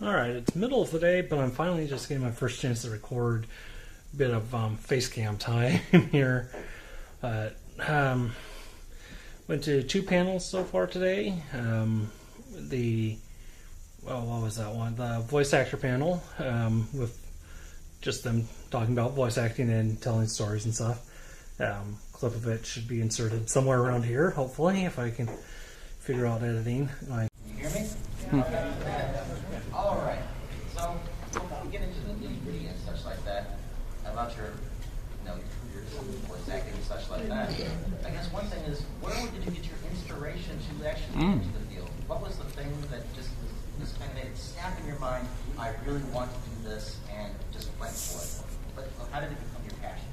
Alright, it's middle of the day, but I'm finally just getting my first chance to record a bit of face cam time here. Went to 2 panels so far today. What was that one? The voice actor panel, with just them talking about voice acting and telling stories and stuff. Clip of it should be inserted somewhere around here, hopefully, if I can figure out editing. Can you hear me? Okay. All right. So before we get into the nitty-gritty and such like that, about your, careers, voice acting and such like that, I guess one thing is, where did you get your inspiration to actually get into the field? What was the thing that just kind of made it snap in your mind? I really want to do this, and just went for it. But how did it become your passion?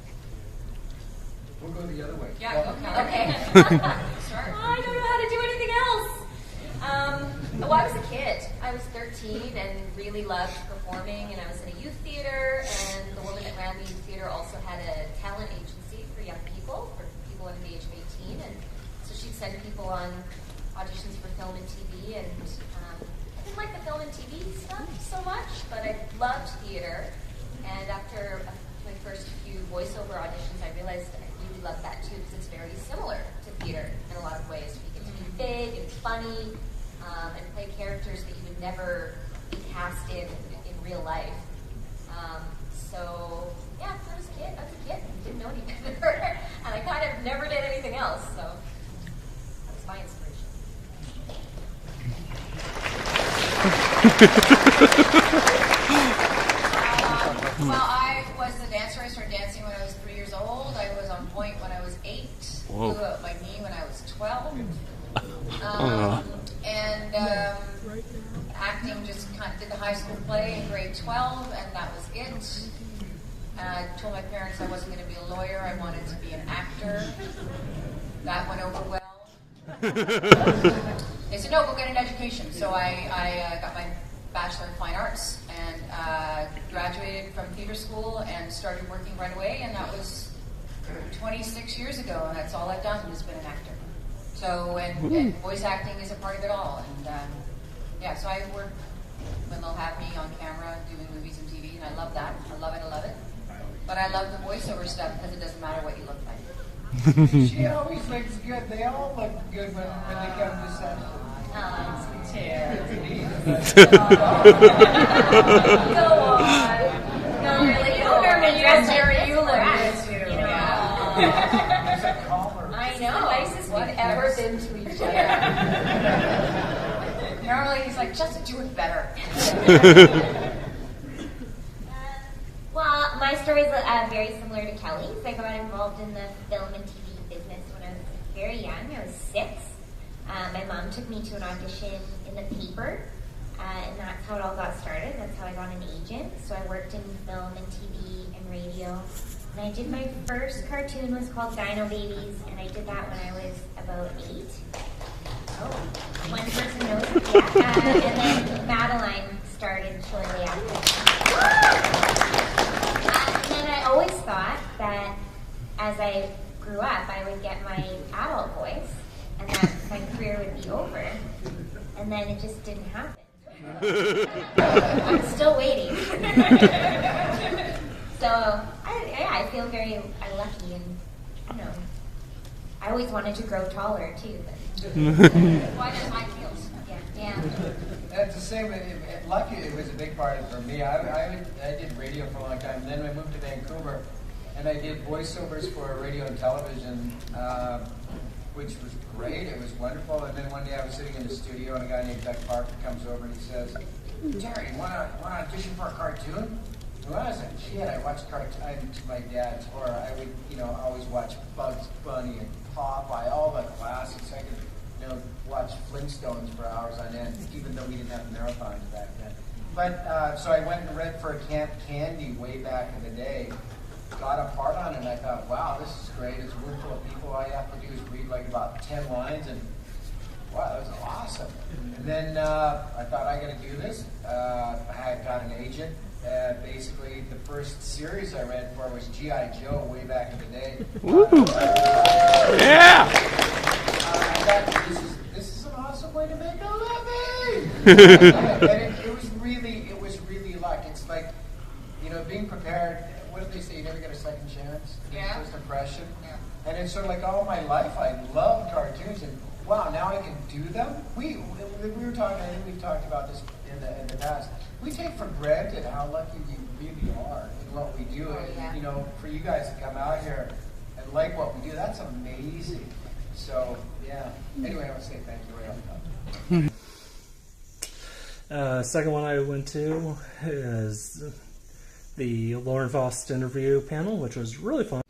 We'll go the other way. Yeah, okay. I don't know how to do anything else. Well, I was a kid. I was 13 and really loved performing, and I was in a youth theater, and the woman that ran the youth theater also had a talent agency for young people, for people under the age of 18, and so she'd send people on auditions for film and TV, and I didn't like the film and TV stuff so much, but I loved theater, and after my first few voiceover auditions, I realized I really loved that too, because it's very similar to theater in a lot of ways. You get to be big and funny, and play characters that you would never be cast in real life. So yeah, I was a kid, didn't know any better, and I kind of never did anything else, so that was my inspiration. Well, I was the dancer. I started dancing when I was 3 years old. I was on point when I was 8. Whoa. Blew out my knee when I was 12. Acting, just kind of did the high school play in grade 12, and that was it. I told my parents I wasn't going to be a lawyer. I wanted to be an actor. That went over well. They said, no, go get an education. So I got my Bachelor of Fine Arts and graduated from theater school and started working right away, and that was 26 years ago, and that's all I've done has been an actor. So, and voice acting is a part of it all, and so I work when they'll have me on camera doing movies and TV, and I love that. I love it. But I love the voiceover stuff because it doesn't matter what you look like. She always looks good. They all look good when they come to set. Go on. No, really, you don't remember you guys you look good too. I know. The nicest we've ever been to each other. Normally he's like, just do it better. Well, my story is very similar to Kelly's. I got involved in the film and TV business when I was very young. I was 6. My mom took me to an audition in the paper, and that's how it all got started. That's how I got an agent. So I worked in film and TV and radio. And I did my first cartoon, was called Dino Babies, and I did that when I was about 8. Oh, one person knows. Yeah. And then Madeline started shortly after. And then I always thought that as I grew up, I would get my adult voice, and that my career would be over. And then it just didn't happen. I'm still waiting. So I feel very lucky, and I always wanted to grow taller too. But why does mine feel? Yeah. That's the same. Lucky it was a big part of it for me. I did radio for a long time, and then I moved to Vancouver, and I did voiceovers for radio and television, which was great. It was wonderful. And then one day I was sitting in the studio, and a guy named Doug Parker comes over and he says, "Terry, you want to audition for a cartoon?" Who was it? Shit, I watched cartoons to my dad's, or I would, always watch Bugs Bunny and Popeye, all the classics. I could, watch Flintstones for hours on end, even though we didn't have marathons back then. But, so I went and read for Camp Candy way back in the day, got a part on it, and I thought, wow, this is great. It's a room full of people. All you have to do is read like about 10 lines, and wow, that was awesome. And then I thought, I got to do this. I had got an agent. Basically, the first series I read for was G.I. Joe way back in the day. Yeah! I thought, this is an awesome way to make a living! But it was really, luck. It's like, being prepared. What do they say? You never get a second chance. Yeah. First impression. Yeah. And it's sort of like all my life I loved cartoons, and wow, now I can do them. We were talking. I think we've talked about this in the past. We take for granted how lucky we really are in what we do. And, for you guys to come out here and like what we do, that's amazing. So yeah. Anyway, I want to say thank you. Second one I went to is the Lauren Faust interview panel, which was really fun.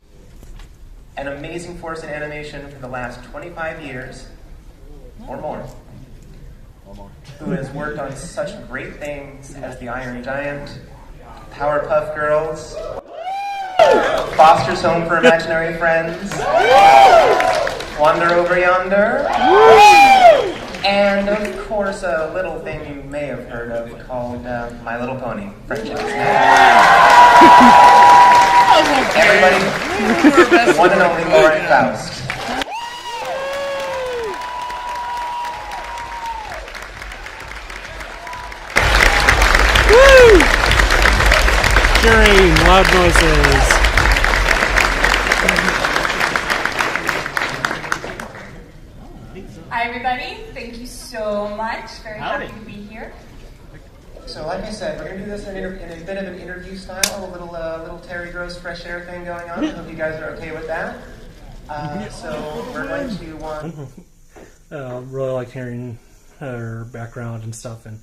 An amazing force in animation for the last 25 years or more, who has worked on such great things as The Iron Giant, Powerpuff Girls, Foster's Home for Imaginary Friends, Wander Over Yonder, and of course a little thing you may have heard of called My Little Pony, Friendship is Next. Everybody, the one and only Lauren Faust. Cheering, loud noises. Hi everybody, thank you so much. Very happy to be here. So like I said, we're going to do this in a bit of an interview style, a little Terry Gross fresh air thing going on. I hope you guys are okay with that. So we're going to want... Really like hearing her background and stuff and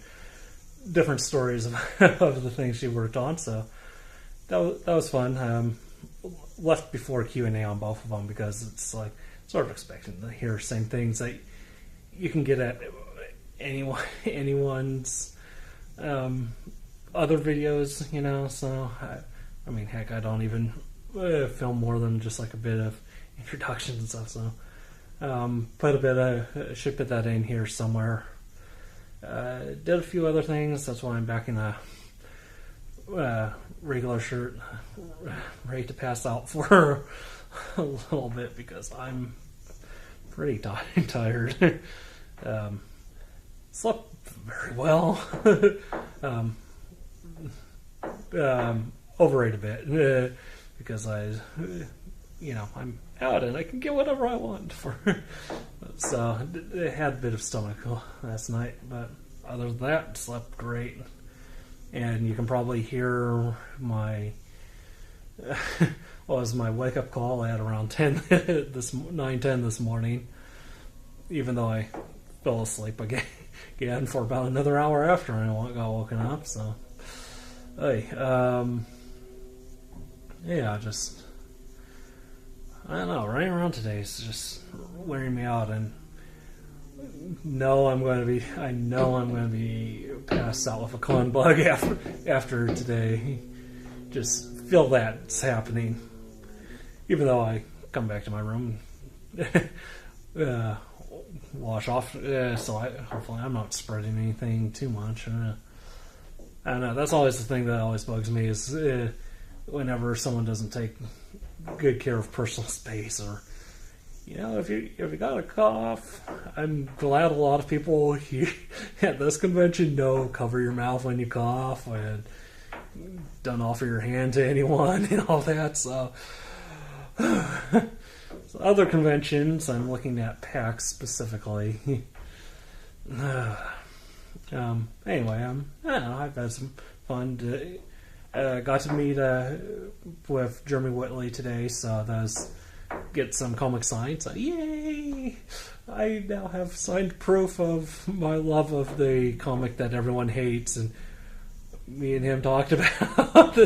different stories of the things she worked on. So that was fun. Left before Q&A on both of them because it's like sort of expecting to hear the same things that you can get at anyone's other videos, so I mean, heck, I don't even film more than just like a bit of introductions and stuff, so should put that in here somewhere. Did a few other things, that's why I'm back in a regular shirt, ready to pass out for a little bit because I'm pretty tired. Slept very well. Overrated a bit because I'm out and I can get whatever I want for. So I had a bit of stomach last night, but other than that, slept great. And you can probably hear my was my wake up call at around 9:10 this morning, even though I fell asleep again for about another hour after I got woken up. So, just I don't know. Running around today is just wearing me out, and I know I'm going to be passed out with a con bug after today. Just feel that's happening, even though I come back to my room. Wash off, so hopefully I'm not spreading anything too much. I don't know. That's always the thing that always bugs me is whenever someone doesn't take good care of personal space, or if you got a cough. I'm glad a lot of people here at this convention cover your mouth when you cough and don't offer your hand to anyone and all that. So. So other conventions, I'm looking at PAX specifically. Anyway, I don't know, I've had some fun. Got to meet with Jeremy Whitley today, so that was get some comic signed. So yay! I now have signed proof of my love of the comic that everyone hates, and me and him talked about.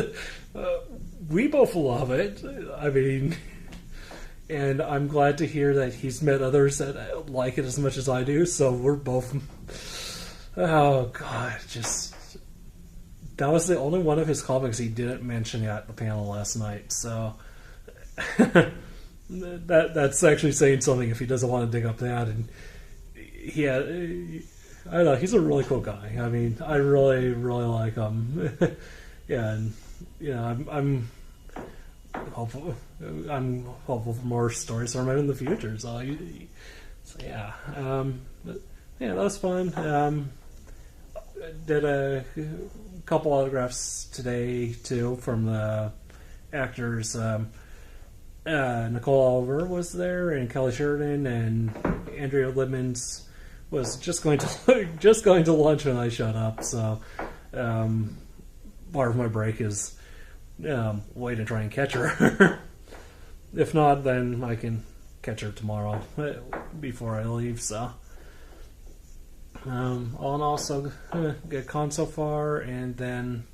We both love it. I mean. And I'm glad to hear that he's met others that like it as much as I do. So we're both. Oh God, that was the only one of his comics he didn't mention at the panel last night. So that's actually saying something if he doesn't want to dig up that. And I don't know, he's a really cool guy. I mean, I really, really like him. Yeah, and I'm hopeful for more stories from him in the future. So yeah, that was fun. did a couple autographs today too from the actors. Nicole Oliver was there, and Kelly Sheridan, and Andrea Libmans was just going to lunch when I showed up. So part of my break is way to try and catch her. If not, then I can catch her tomorrow before I leave. So all in all, so good con so far, and then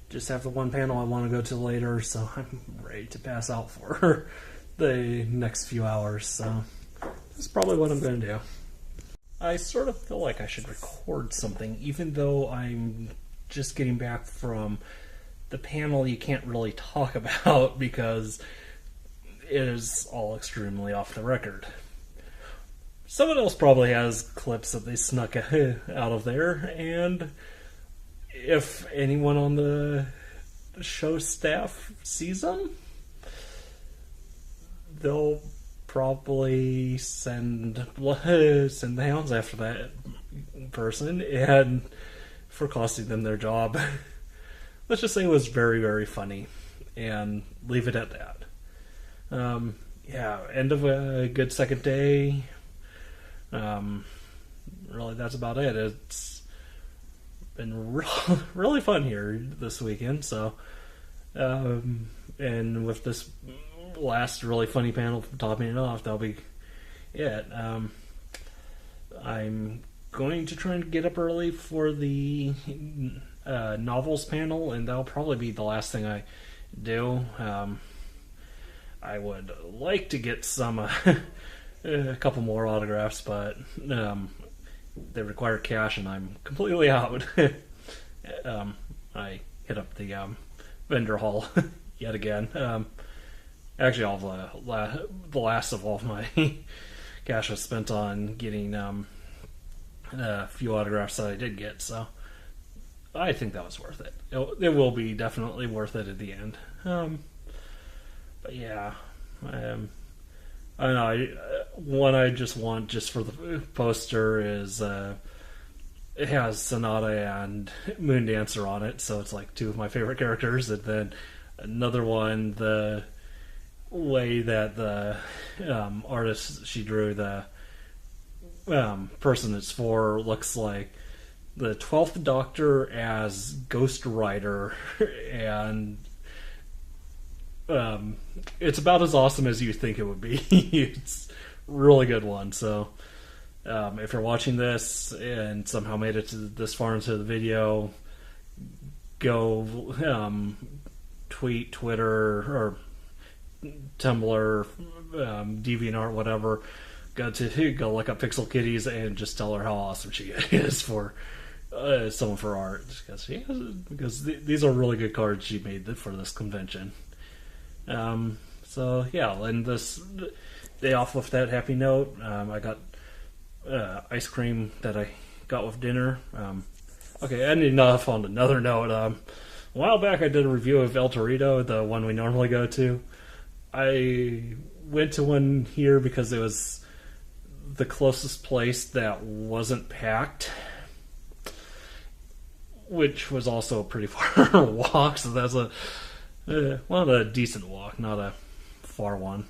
just have the one panel I want to go to later, so I'm ready to pass out for the next few hours. So that's probably what I'm going to do. I sort of feel like I should record something, even though I'm just getting back from the panel you can't really talk about because it is all extremely off the record. Someone else probably has clips that they snuck out of there, and if anyone on the show staff sees them, they'll probably send the hounds after that person and for costing them their job. Let's just say it was very, very funny and leave it at that. End of a good second day. Really, that's about it. It's been really fun here this weekend. So, and with this last really funny panel topping it off, that'll be it. I'm going to try and get up early for the novels panel, and that'll probably be the last thing I do. I would like to get some a couple more autographs, but they require cash, and I'm completely out. I hit up the vendor hall yet again. Actually, all the last of all of my cash was spent on getting a few autographs that I did get, so I think that was worth it. It will be definitely worth it at the end. But yeah, I don't know. One I just want just for the poster is it has Sonata and Moondancer on it, so it's like two of my favorite characters. And then another one, the way that the artist she drew the person it's for looks like the 12th Doctor as Ghost Rider, and it's about as awesome as you think it would be. It's a really good one. So if you're watching this and somehow made it to this far into the video, go tweet, Twitter, or Tumblr, DeviantArt, whatever. Go look up Pixel Kitties and just tell her how awesome she is for someone for art, because these are really good cards she made for this convention. So yeah, and this day off with that happy note, I got ice cream that I got with dinner. Okay, and enough on another note. A while back I did a review of El Torito, the one we normally go to. I went to one here because it was the closest place that wasn't packed, which was also a pretty far walk, so that's a decent walk, not a far one.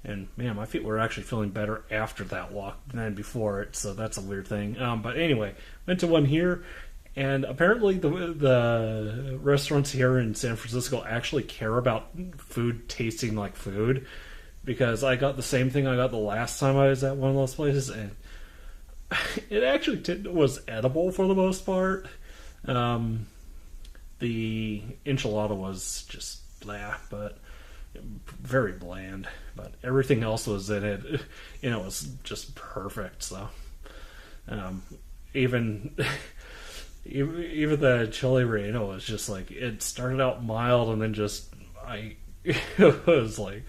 And man, my feet were actually feeling better after that walk than before it, so that's a weird thing. But anyway, went to one here, and apparently the restaurants here in San Francisco actually care about food tasting like food, because I got the same thing I got the last time I was at one of those places, and it actually was edible for the most part. The enchilada was just blah, but very bland. But everything else was in it, it was just perfect. So, even the chili relleno was just like, it started out mild, and then just it was like,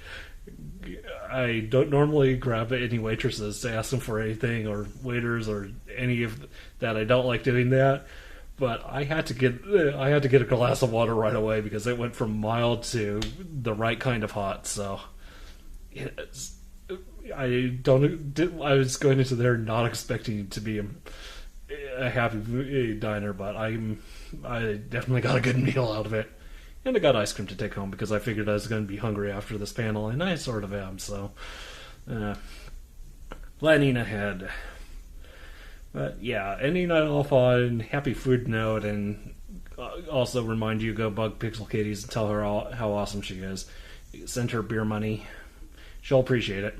I don't normally grab any waitresses to ask them for anything, or waiters, or any of that. I don't like doing that. But I had to get a glass of water right away, because it went from mild to the right kind of hot. So I was going into there not expecting it to be a happy diner, but I definitely got a good meal out of it. And I got ice cream to take home because I figured I was going to be hungry after this panel, and I sort of am, so planning ahead. But yeah, ending it off on happy food note, and also remind you, go bug Pixel Kitties and tell her how awesome she is. Send her beer money. She'll appreciate it.